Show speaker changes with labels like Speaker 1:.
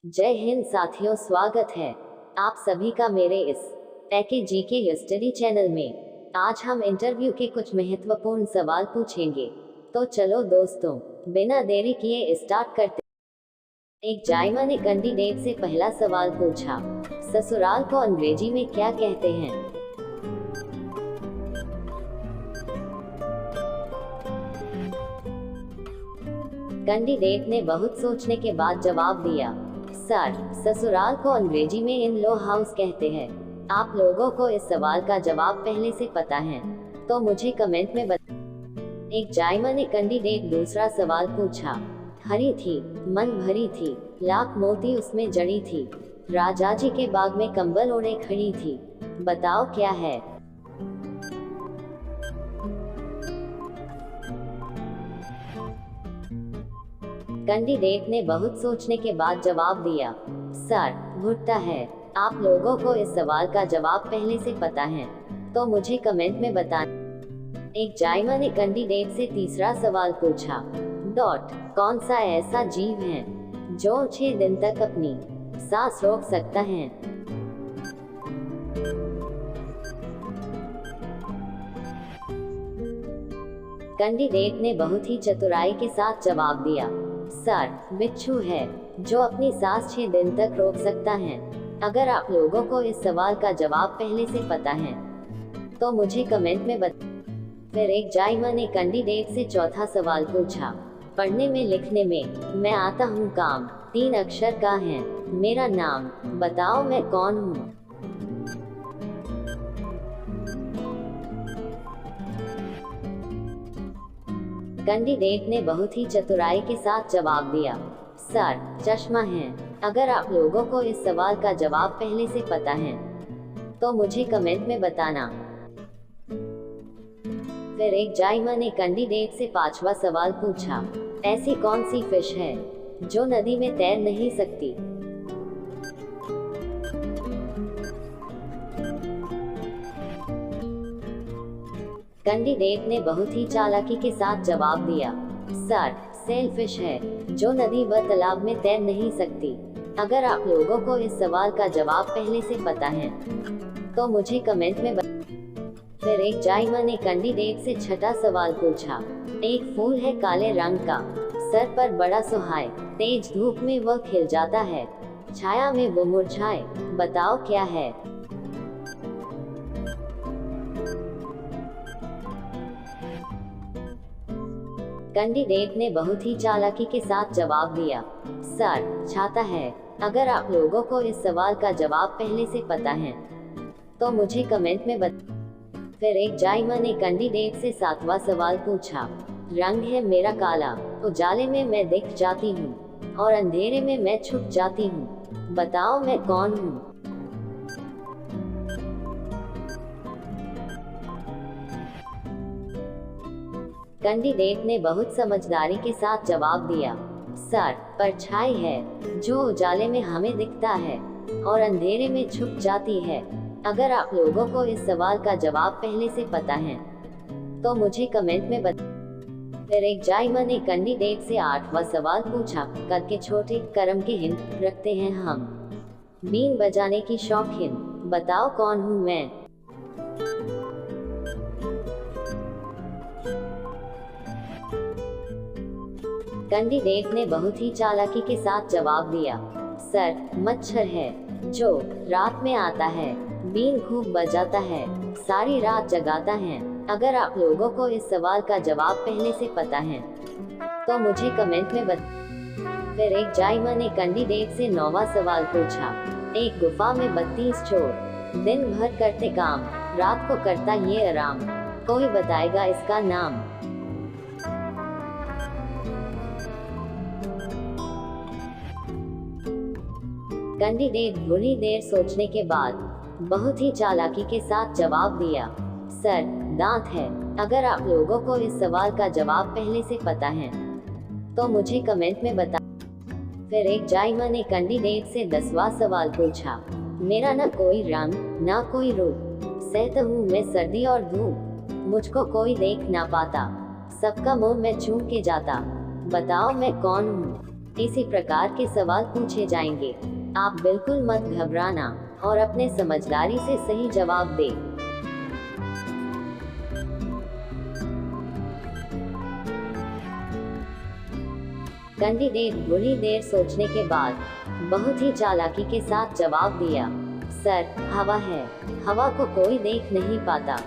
Speaker 1: जय हिंद साथियों, स्वागत है आप सभी का मेरे इस पैकेज जीके स्टडी चैनल में। आज हम इंटरव्यू के कुछ महत्वपूर्ण सवाल पूछेंगे, तो चलो दोस्तों बिना देरी किए स्टार्ट करते। एक जायमा ने कैंडिडेट से पहला सवाल पूछा, ससुराल को अंग्रेजी में क्या कहते हैं? कैंडिडेट ने बहुत सोचने के बाद जवाब दिया, सर, ससुराल को अंग्रेजी में इन लॉ हाउस कहते हैं। आप लोगों को इस सवाल का जवाब पहले से पता है तो मुझे कमेंट में बता। एक जायमा ने कैंडिडेट दूसरा सवाल पूछा, हरी थी, मन भरी थी, लाख मोती उसमें जड़ी थी, राजा जी के बाग में कंबल ओढ़े खड़ी थी, बताओ क्या है? कैंडिडेट ने बहुत सोचने के बाद जवाब दिया, सर, भुट्टा है। आप लोगों को इस सवाल का जवाब पहले से पता है तो मुझे कमेंट में बताना। एक जायमा ने कैंडिडेट से तीसरा सवाल पूछा, कौन सा ऐसा जीव है जो 6 दिन तक अपनी सांस रोक सकता है? कैंडिडेट ने बहुत ही चतुराई के साथ जवाब दिया, सर, बिच्छू है जो अपनी सांस 6 दिन तक रोक सकता है। अगर आप लोगों को इस सवाल का जवाब पहले से पता है तो मुझे कमेंट में बता। फिर एक जायमा ने कैंडिडेट से चौथा सवाल पूछा, पढ़ने में लिखने में मैं आता हूँ काम, 3 अक्षर का है मेरा नाम, बताओ मैं कौन हूँ? कैंडिडेट ने बहुत ही चतुराई के साथ जवाब दिया, सर, चश्मा है। अगर आप लोगों को इस सवाल का जवाब पहले से पता है तो मुझे कमेंट में बताना। फिर एक जायमा ने कैंडिडेट से पांचवा सवाल पूछा, ऐसी कौन सी फिश है जो नदी में तैर नहीं सकती? कैंडिडेट ने बहुत ही चालाकी के साथ जवाब दिया, सर, सेलफिश है जो नदी व तालाब में तैर नहीं सकती। अगर आप लोगों को इस सवाल का जवाब पहले से पता है तो मुझे कमेंट में बता। फिर एक जायमा ने कैंडिडेट से छठा सवाल पूछा, एक फूल है काले रंग का, सर पर बड़ा सुहाए, तेज धूप में वह खिल जाता है, छाया में वो मुरझाए, बताओ क्या है? कैंडिडेट ने बहुत ही चालाकी के साथ जवाब दिया, सर, छाता है। अगर आप लोगों को इस सवाल का जवाब पहले से पता है तो मुझे कमेंट में बता। फिर एक जायमा ने कैंडिडेट से सातवां सवाल पूछा, रंग है मेरा काला, उजाले में मैं दिख जाती हूँ और अंधेरे में मैं छुप जाती हूँ, बताओ मैं कौन हूँ? कैंडिडेट ने बहुत समझदारी के साथ जवाब दिया, सर, परछाई है जो उजाले में हमें दिखता है और अंधेरे में छुप जाती है। अगर आप लोगों को इस सवाल का जवाब पहले से पता है तो मुझे कमेंट में बता। फिर एक जायमा ने कैंडिडेट से आठवां सवाल पूछा, करके छोटे कर्म के हिंद रखते हैं हम, बीन बजाने की शौकीन, बताओ कौन हूँ मैं? कैंडिडेट ने बहुत ही चालाकी के साथ जवाब दिया, सर, मच्छर है जो रात में आता है, बीन खूब बजाता है, सारी रात जगाता है। अगर आप लोगों को इस सवाल का जवाब पहले से पता है तो मुझे कमेंट में बता। फिर एक जायमा ने कैंडिडेट से 9वां सवाल पूछा, एक गुफा में 32 चोर, दिन भर करते काम, रात को करता ये आराम, कोई बताएगा इसका नाम? कैंडिडेट थोड़ी देर सोचने के बाद बहुत ही चालाकी के साथ जवाब दिया, सर, दांत है। अगर आप लोगों को इस सवाल का जवाब पहले से पता है तो मुझे कमेंट में बता। फिर एक जायमा ने कैंडिडेट से 10वां सवाल पूछा, मेरा ना कोई रंग ना कोई रूप, सहता हूँ मैं सर्दी और धूप, मुझको कोई देख ना पाता, सबका मुंह मैं चूम के जाता, बताओ मैं कौन हूँ? इसी प्रकार के सवाल पूछे जाएंगे। आप बिल्कुल मत घबराना और अपने समझदारी से सही जवाब दे। कैंडिडेट थोड़ी देर सोचने के बाद बहुत ही चालाकी के साथ जवाब दिया, सर, हवा है। हवा को कोई देख नहीं पाता।